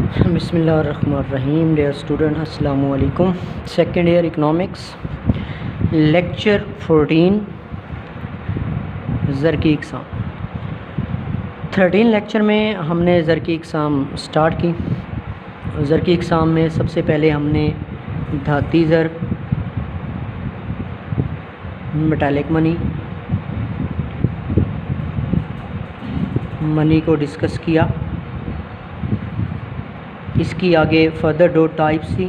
بسم اللہ الرحمن الرحیم. ڈیئر اسٹوڈنٹ السلام علیکم. سیکنڈ ایئر اکنامکس لیکچر 14 زر کی اقسام. 13 لیکچر میں ہم نے زر کی اقسام سٹارٹ کی. زر کی اقسام میں سب سے پہلے ہم نے دھاتی زر، میٹالک منی کو ڈسکس کیا. اس کی آگے فردر دو ٹائپس تھی،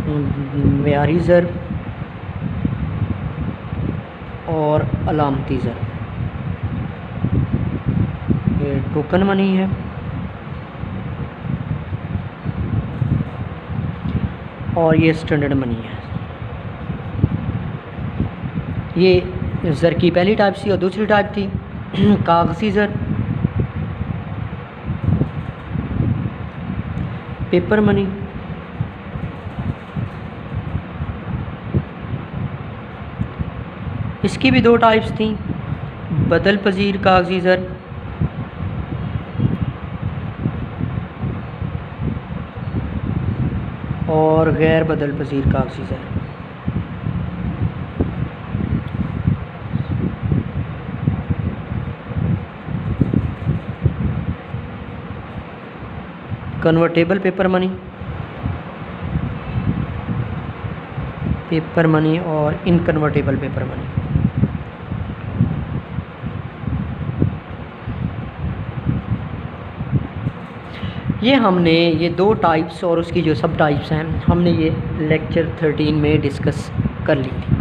معیاری زر اور علامتی زر. یہ ٹوکن منی ہے اور یہ اسٹینڈرڈ منی ہے. یہ زر کی پہلی ٹائپ تھی. اور دوسری ٹائپ تھی کاغذی زر، پیپر منی. اس کی بھی دو ٹائپس تھیں، بدل پذیر کاغذی زر اور غیر بدل پذیر کاغذی زر. کنورٹیبل پیپر منی اور انکنورٹیبل پیپر منی. یہ ہم نے یہ دو ٹائپس اور اس کی جو سب ٹائپس ہیں ہم نے یہ لیکچر 13 میں ڈسکس کر لی تھی.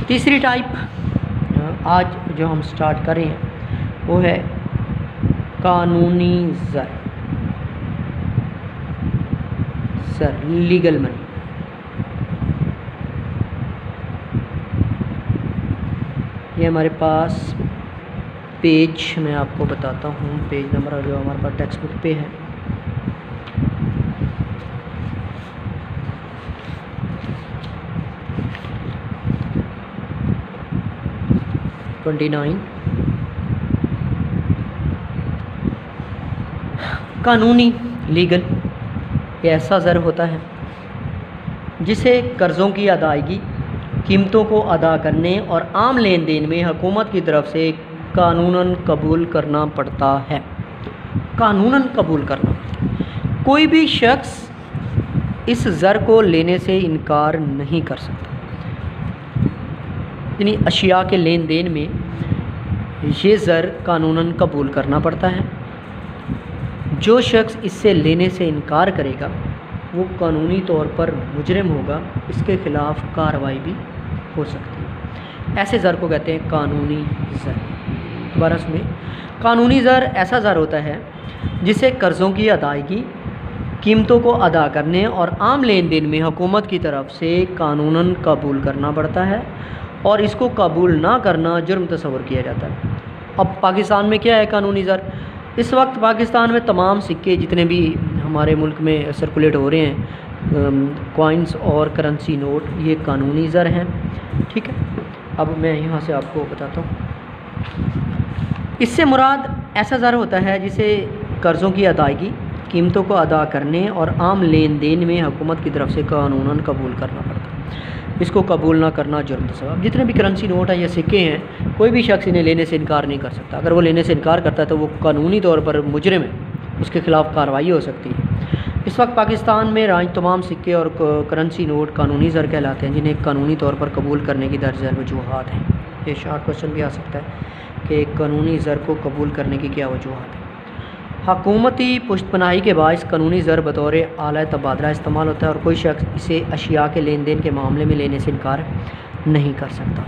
تیسری ٹائپ آج جو ہم سٹارٹ کر رہے ہیں وہ ہے قانونی زر، لیگل منی. یہ ہمارے پاس پیج میں آپ کو بتاتا ہوں، پیج نمبر جو ہمارے پاس ٹیکسٹ بک پہ ہے. قانونی لیگل یہ ایسا زر ہوتا ہے جسے قرضوں کی ادائیگی، قیمتوں کو ادا کرنے اور عام لین دین میں حکومت کی طرف سے قانوناً قبول کرنا پڑتا ہے. قانوناً قبول کرنا. کوئی بھی شخص اس زر کو لینے سے انکار نہیں کر سکتا. یعنی اشیاء کے لین دین میں یہ زر قانوناً قبول کرنا پڑتا ہے. جو شخص اس سے لینے سے انکار کرے گا وہ قانونی طور پر مجرم ہوگا، اس کے خلاف کارروائی بھی ہو سکتی ہے. ایسے زر کو کہتے ہیں قانونی زر. دوبارہ سنیں، قانونی زر ایسا زر ہوتا ہے جسے قرضوں کی ادائیگی، قیمتوں کو ادا کرنے اور عام لین دین میں حکومت کی طرف سے قانوناً قبول کرنا پڑتا ہے اور اس کو قبول نہ کرنا جرم تصور کیا جاتا ہے. اب پاکستان میں کیا ہے قانونی زر؟ اس وقت پاکستان میں تمام سکے جتنے بھی ہمارے ملک میں سرکولیٹ ہو رہے ہیں، کوائنس اور کرنسی نوٹ، یہ قانونی زر ہیں. ٹھیک ہے، اب میں یہاں سے آپ کو بتاتا ہوں. اس سے مراد ایسا زر ہوتا ہے جسے قرضوں کی ادائیگی، قیمتوں کو ادا کرنے اور عام لین دین میں حکومت کی طرف سے قانوناً قبول کرنا پڑتا ہے. اس کو قبول نہ کرنا جرم تصور. اب جتنے بھی کرنسی نوٹ ہیں یا سکے ہیں، کوئی بھی شخص انہیں لینے سے انکار نہیں کر سکتا. اگر وہ لینے سے انکار کرتا ہے تو وہ قانونی طور پر مجرم ہے، اس کے خلاف کارروائی ہو سکتی ہے. اس وقت پاکستان میں رائج تمام سکے اور کرنسی نوٹ قانونی زر کہلاتے ہیں جنہیں قانونی طور پر قبول کرنے کی درج ذیل وجوہات ہیں. یہ شارٹ کوشچن بھی آ سکتا ہے کہ قانونی زر کو قبول کرنے کی کیا وجوہات ہیں. حکومتی پشت پناہی کے باعث قانونی زر بطور اعلیٰ تبادلہ استعمال ہوتا ہے اور کوئی شخص اسے اشیاء کے لین دین کے معاملے میں لینے سے انکار نہیں کر سکتا.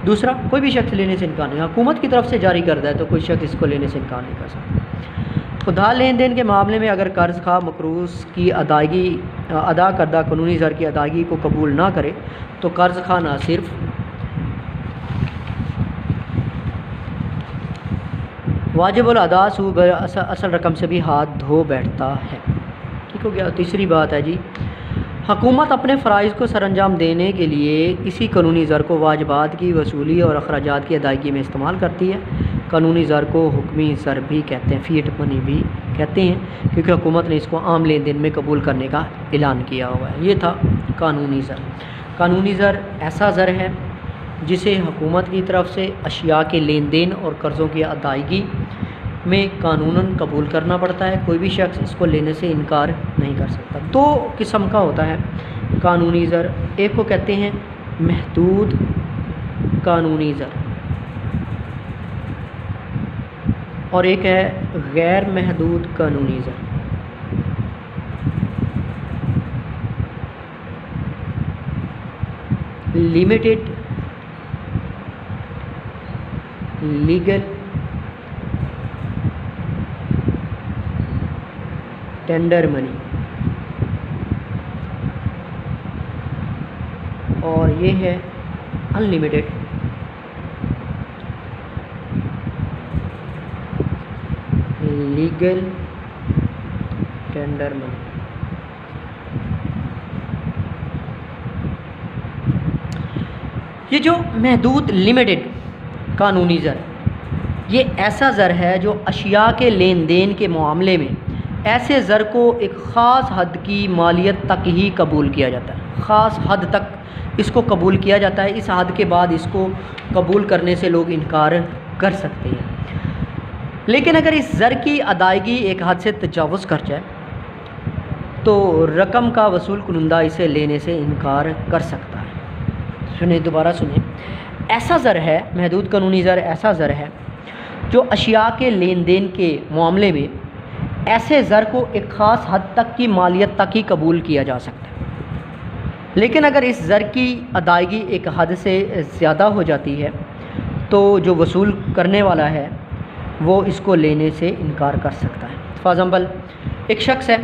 دوسرا، کوئی بھی شخص لینے سے انکار نہیں، حکومت کی طرف سے جاری کردہ ہے تو کوئی شخص اس کو لینے سے انکار نہیں کر سکتا. ادھار لین دین کے معاملے میں اگر قرض خواہ مقروض کی ادائیگی، ادا کردہ قانونی زر کی ادائیگی کو قبول نہ کرے تو قرض خواہ نہ صرف واجب الادا اصل رقم سے بھی ہاتھ دھو بیٹھتا ہے. ٹھیک ہو گیا. تیسری بات ہے جی، حکومت اپنے فرائض کو سر انجام دینے کے لیے اسی قانونی زر کو واجبات کی وصولی اور اخراجات کی ادائیگی میں استعمال کرتی ہے. قانونی زر کو حکمی زر بھی کہتے ہیں، فیٹ منی بھی کہتے ہیں، کیونکہ حکومت نے اس کو عام لین دین میں قبول کرنے کا اعلان کیا ہوا ہے۔ یہ تھا قانونی زر۔ قانونی زر ایسا زر ہے جسے حکومت کی طرف سے اشیاء کے لین دین اور قرضوں کی ادائیگی میں قانوناً قبول کرنا پڑتا ہے، کوئی بھی شخص اس کو لینے سے انکار نہیں کر سکتا۔ دو قسم کا ہوتا ہے قانونی زر، ایک کو کہتے ہیں محدود قانونی زر اور ایک ہے غیر محدود قانونی زر۔ لمیٹڈ لیگل ٹینڈر منی اور یہ ہے ان لمیٹڈ لیگل ٹینڈر منی۔ یہ جو محدود لمیٹڈ قانونی زر، یہ ایسا زر ہے جو اشیاء کے لین دین کے معاملے میں ایسے زر کو ایک خاص حد کی مالیت تک ہی قبول کیا جاتا ہے، خاص حد تک اس کو قبول کیا جاتا ہے، اس حد کے بعد اس کو قبول کرنے سے لوگ انکار کر سکتے ہیں۔ لیکن اگر اس زر کی ادائیگی ایک حد سے تجاوز کر جائے تو رقم کا وصول کنندہ اسے لینے سے انکار کر سکتا ہے۔ سنیں، دوبارہ سنیں، ایسا زر ہے، محدود قانونی زر ایسا زر ہے جو اشیاء کے لین دین کے معاملے میں ایسے زر کو ایک خاص حد تک کی مالیت تک ہی قبول کیا جا سکتا ہے، لیکن اگر اس زر کی ادائیگی ایک حد سے زیادہ ہو جاتی ہے تو جو وصول کرنے والا ہے وہ اس کو لینے سے انکار کر سکتا ہے۔ فار ایگزامپل، ایک شخص ہے،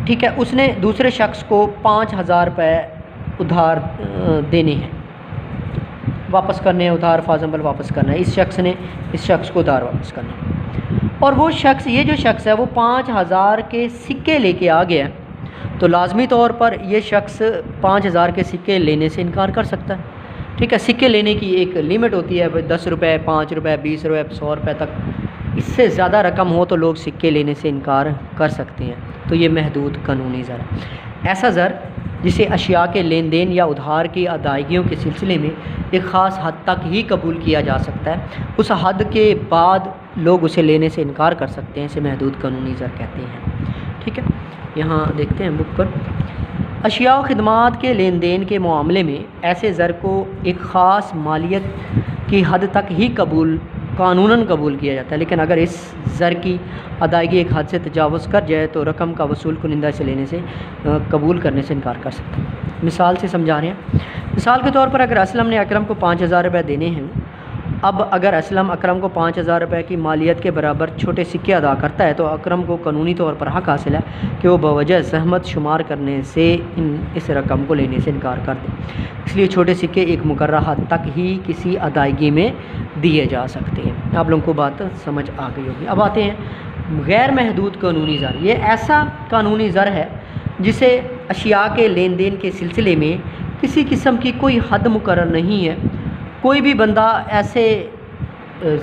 ٹھیک ہے، اس نے دوسرے شخص کو 5,000 روپے ادھار دینے ہیں، واپس کرنے ہیں، ادھار فار ایگزامپل واپس کرنا ہے، اس شخص نے اس شخص کو ادھار واپس کرنا ہے، اور وہ شخص، یہ جو شخص ہے وہ 5,000 کے سکے لے کے آ گیا، تو لازمی طور پر یہ شخص 5,000 کے سکے لینے سے انکار کر سکتا ہے۔ ٹھیک ہے، سکے لینے کی ایک لمٹ ہوتی ہے، 10 روپے، 5 روپے، 20 روپے، 100 روپے تک، اس سے زیادہ رقم ہو تو لوگ سکے لینے سے انکار کر سکتے ہیں، تو یہ محدود قانونی زر ہے۔ ایسا زر جسے اشیاء کے لین دین یا ادھار کی ادائیگیوں کے سلسلے میں ایک خاص حد تک ہی قبول کیا جا سکتا ہے، اس حد کے بعد لوگ اسے لینے سے انکار کر سکتے ہیں، اسے محدود قانونی زر کہتے ہیں۔ ٹھیک ہے، یہاں دیکھتے ہیں بک پر، اشیاء و خدمات کے لین دین کے معاملے میں ایسے زر کو ایک خاص مالیت کی حد تک ہی قانوناً قبول کیا جاتا ہے، لیکن اگر اس زر کی ادائیگی ایک حد سے تجاوز کر جائے تو رقم کا وصول کنندہ اسے لینے سے قبول کرنے سے انکار کر سکتا ہے۔ مثال سے سمجھا رہے ہیں، مثال کے طور پر اگر اسلم نے اکرم کو 5,000 روپے دینے ہیں، اب اگر اسلم اکرم کو 5,000 روپے کی مالیت کے برابر چھوٹے سکے ادا کرتا ہے تو اکرم کو قانونی طور پر حق حاصل ہے کہ وہ بوجہ زحمت شمار کرنے سے اس رقم کو لینے سے انکار کر دے، اس لیے چھوٹے سکے ایک مقررہ حد تک ہی کسی ادائیگی میں دیے جا سکتے ہیں۔ آپ لوگوں کو بات سمجھ آ گئی ہوگی۔ اب آتے ہیں غیر محدود قانونی زر۔ یہ ایسا قانونی زر ہے جسے اشیاء کے لین دین کے سلسلے میں کسی قسم کی کوئی حد مقرر نہیں ہے، کوئی بھی بندہ ایسے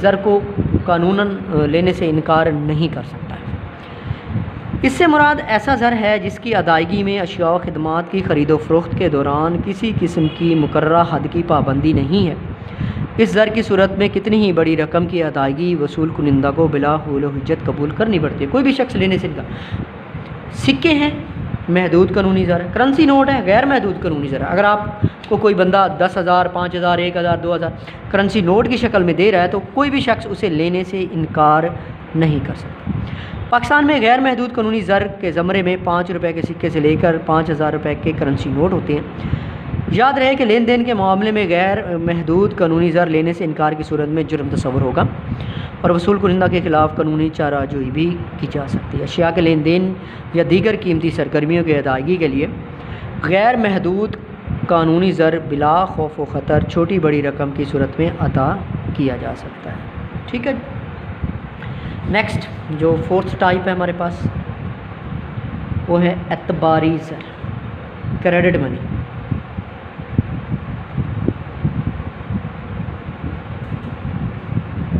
زر کو قانوناً لینے سے انکار نہیں کر سکتا ہے۔ اس سے مراد ایسا زر ہے جس کی ادائیگی میں اشیاء و خدمات کی خرید و فروخت کے دوران کسی قسم کی مقررہ حد کی پابندی نہیں ہے۔ اس زر کی صورت میں کتنی ہی بڑی رقم کی ادائیگی وصول کنندہ کو بلا حول و حجت قبول کرنی پڑتی ہے، کوئی بھی شخص لینے سے انکار۔ سکے ہیں، محدود قانونی زر ہے، کرنسی نوٹ ہے، غیر محدود قانونی زر ہے۔ اگر آپ کو کوئی بندہ 10,000، 5,000، 1,000، 2,000 کرنسی نوٹ کی شکل میں دے رہا ہے تو کوئی بھی شخص اسے لینے سے انکار نہیں کر سکتا۔ پاکستان میں غیر محدود قانونی زر کے زمرے میں 5 روپے کے سکے سے لے کر 5,000 روپے کے کرنسی نوٹ ہوتے ہیں۔ یاد رہے کہ لین دین کے معاملے میں غیر محدود قانونی زر لینے سے انکار کی صورت میں جرم تصور ہوگا اور وصول کنندہ کے خلاف قانونی چارہ جوئی بھی کی جا سکتی ہے۔ اشیاء کے لین دین یا دیگر قیمتی سرگرمیوں کی ادائیگی کے لیے غیر محدود قانونی زر بلا خوف و خطر چھوٹی بڑی رقم کی صورت میں ادا کیا جا سکتا ہے۔ ٹھیک ہے، نیکسٹ جو 4تھ ٹائپ ہے ہمارے پاس وہ ہے اعتباری زر، کریڈٹ منی۔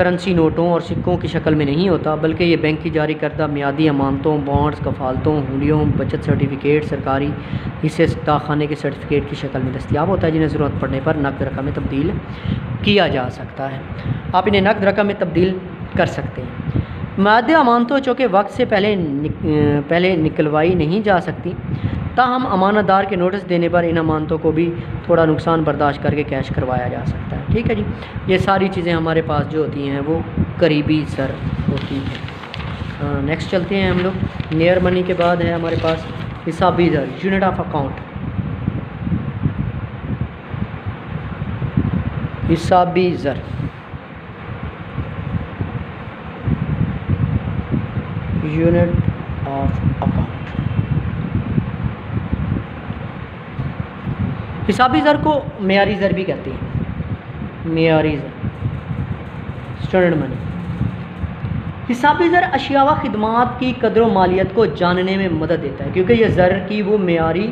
کرنسی نوٹوں اور سکوں کی شکل میں نہیں ہوتا، بلکہ یہ بینک کی جاری کردہ میعادی امانتوں، بانڈز، کفالتوں، ہنڈیوں، بچت سرٹیفکیٹ، سرکاری حصے ڈاک خانے کے سرٹیفکیٹ کی شکل میں دستیاب ہوتا ہے، جنہیں ضرورت پڑنے پر نقد رقم میں تبدیل کیا جا سکتا ہے۔ آپ انہیں نقد رقم میں تبدیل کر سکتے ہیں۔ میعادی امانتوں چونکہ وقت سے پہلے نکلوائی نہیں جا سکتی، تاہم امانت دار کے نوٹس دینے پر ان امانتوں کو بھی تھوڑا نقصان برداشت کر کے کیش کروایا جا سکتا ہے۔ ٹھیک ہے جی، یہ ساری چیزیں ہمارے پاس جو ہوتی ہیں وہ قریبی زر ہوتی ہیں۔ نیکسٹ چلتے ہیں ہم لوگ۔ نیئر منی کے بعد ہے ہمارے پاس حسابی زر، یونٹ آف اکاؤنٹ۔ حسابی زر یونٹ آف اکاؤنٹ۔ حسابی زر کو معیاری زر بھی کہتے ہیں، معیاری زر، اسٹینڈرڈ منی۔ حسابی زر اشیاء و خدمات کی قدر و مالیت کو جاننے میں مدد دیتا ہے، کیونکہ یہ زر کی وہ معیاری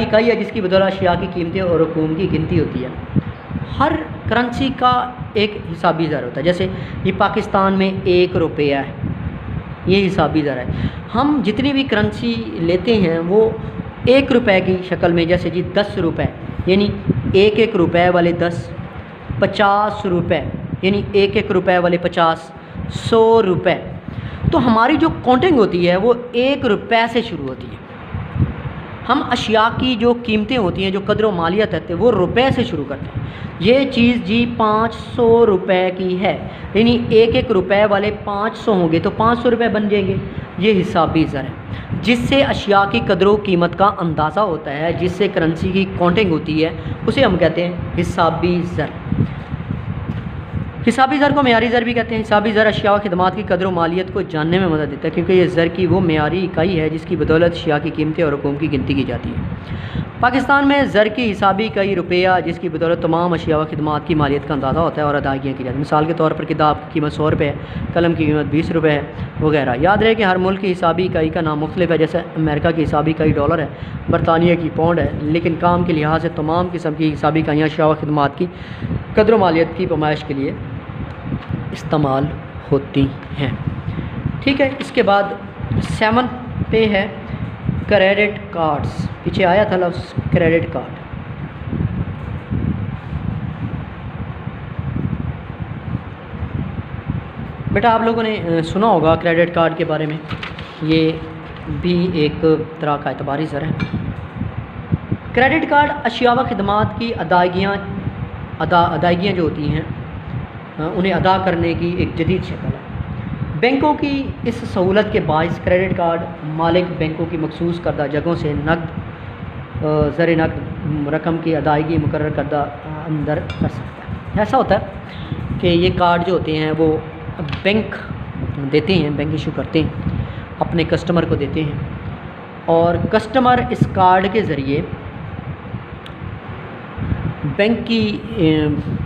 اکائی ہے جس کی بدولت اشیاء کی قیمتیں اور رقوم کی گنتی ہوتی ہے۔ ہر کرنسی کا ایک حسابی زر ہوتا ہے، جیسے یہ پاکستان میں 1 روپیہ ہے، یہ حسابی زر ہے۔ ہم جتنی بھی کرنسی لیتے ہیں وہ 1 روپے کی شکل میں، جیسے جی 10 روپے یعنی 1 روپے والے 10، 50 روپے یعنی 1 روپے والے 50، 100 روپے۔ تو ہماری جو کاؤنٹنگ ہوتی ہے وہ 1 روپے سے شروع ہوتی ہے۔ ہم اشیاء کی جو قیمتیں ہوتی ہیں، جو قدر و مالیت ہے، وہ روپے سے شروع کرتے ہیں۔ یہ چیز جی 500 روپے کی ہے، یعنی 1 روپے والے 500 ہوں گے تو 500 روپے بن جائیں گے۔ یہ حسابی زر ہے جس سے اشیاء کی قدر و قیمت کا اندازہ ہوتا ہے، جس سے کرنسی کی کاؤنٹنگ ہوتی ہے، اسے ہم کہتے ہیں حسابی زر۔ حسابی زر کو معیاری زر بھی کہتے ہیں۔ حسابی زر اشیاء و خدمات کی قدر و مالیت کو جاننے میں مدد دیتا ہے، کیونکہ یہ زر کی وہ معیاری اکائی ہے جس کی بدولت اشیاء کی قیمتیں اور رقوم کی گنتی کی جاتی ہے۔ پاکستان میں زر کی حسابی اکائی روپیہ، جس کی بدولت تمام اشیاء و خدمات کی مالیت کا اندازہ ہوتا ہے اور ادائیگیاں کی جاتی ہیں۔ مثال کے طور پر کتاب کی قیمت 100 روپے ہے، قلم کی قیمت 20 روپے ہے، وغیرہ۔ یاد رہے کہ ہر ملک کی حسابی اکائی کا نام مختلف ہے، جیسے امریکہ کی حسابی اکائی ڈالر ہے، برطانیہ کی پاؤنڈ ہے، لیکن کام کے لحاظ سے تمام قسم کی حسابی اکائیاں اشیاء و خدمات کی قدر و مالیت کی پیمائش کے لیے استعمال ہوتی ہیں۔ ٹھیک ہے، اس کے بعد 7 پہ ہے کریڈٹ کارڈز۔ پیچھے آیا تھا لفظ کریڈٹ کارڈ۔ بیٹا آپ لوگوں نے سنا ہوگا کریڈٹ کارڈ کے بارے میں، یہ بھی ایک طرح کا اعتباری زر ہے۔ کریڈٹ کارڈ اشیاء و خدمات کی ادائیگیاں جو ہوتی ہیں انہیں ادا کرنے کی ایک جدید شکل ہے۔ بینکوں کی اس سہولت کے باعث کریڈٹ کارڈ مالک بینکوں کی مخصوص کردہ جگہوں سے زر نقد رقم کی ادائیگی مقرر کردہ اندر کر سکتا ہے۔ ایسا ہوتا ہے کہ یہ کارڈ جو ہوتے ہیں وہ بینک دیتے ہیں، بینک ایشو کرتے ہیں، اپنے کسٹمر کو دیتے ہیں، اور کسٹمر اس کارڈ کے ذریعے بینک کی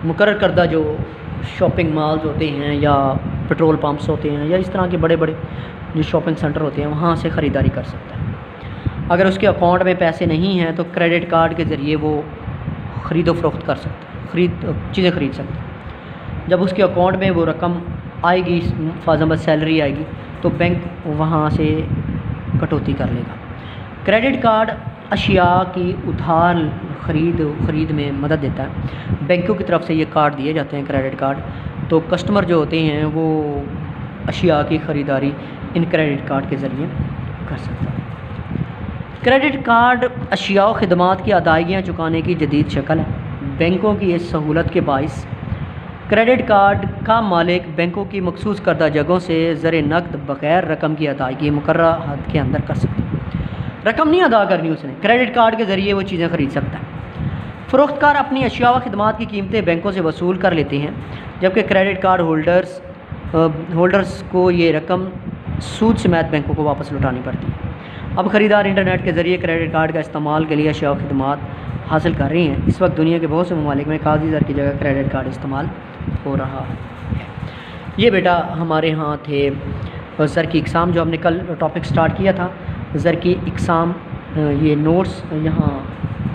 مقرر کردہ جو شاپنگ مالز ہوتے ہیں یا پیٹرول پمپس ہوتے ہیں یا اس طرح کے بڑے بڑے جو شاپنگ سینٹر ہوتے ہیں وہاں سے خریداری کر سکتا ہے۔ اگر اس کے اکاؤنٹ میں پیسے نہیں ہیں تو کریڈٹ کارڈ کے ذریعے وہ خرید و فروخت کر سکتا ہے، چیزیں خرید سکتا ہے۔ جب اس کے اکاؤنٹ میں وہ رقم آئے گی، فازمت سیلری آئے گی، تو بینک وہاں سے کٹوتی کر لے گا۔ کریڈٹ کارڈ اشیاء کی ادھار خرید میں مدد دیتا ہے۔ بینکوں کی طرف سے یہ کارڈ دیے جاتے ہیں کریڈٹ کارڈ، تو کسٹمر جو ہوتے ہیں وہ اشیاء کی خریداری ان کریڈٹ کارڈ کے ذریعے کر سکتا ہے۔ کریڈٹ کارڈ اشیاء و خدمات کی ادائیگیاں چکانے کی جدید شکل ہے۔ بینکوں کی اس سہولت کے باعث کریڈٹ کارڈ کا مالک بینکوں کی مخصوص کردہ جگہوں سے زر نقد بغیر رقم کی ادائیگی مقررہ حد کے اندر کر سکتا ہے۔ رقم نہیں ادا کرنی اس نے، کریڈٹ کارڈ کے ذریعے وہ چیزیں خرید سکتا ہے۔ فروخت کار اپنی اشیاء و خدمات کی قیمتیں بینکوں سے وصول کر لیتے ہیں، جبکہ کریڈٹ کارڈ ہولڈرز کو یہ رقم سود سمیت بینکوں کو واپس لوٹانی پڑتی ہے۔ اب خریدار انٹرنیٹ کے ذریعے کریڈٹ کارڈ کا استعمال کے لیے اشیاء و خدمات حاصل کر رہی ہیں۔ اس وقت دنیا کے بہت سے ممالک میں کاغذی زر کی جگہ کریڈٹ کارڈ استعمال ہو رہا ہے۔ یہ بیٹا ہمارے ہاں تھے زر کی اقسام، جو ہم نے کل ٹاپک سٹارٹ کیا تھا، زر کی اقسام۔ یہ نوٹس یہاں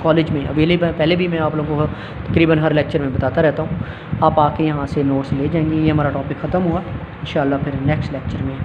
کالج میں اویلیبل، پہلے بھی میں آپ لوگوں کو تقریباً ہر لیکچر میں بتاتا رہتا ہوں. آپ آ کے یہاں سے نوٹس لے جائیں گے. یہ ہمارا ٹاپک ختم ہوا. انشاءاللہ پھر نیکسٹ لیکچر میں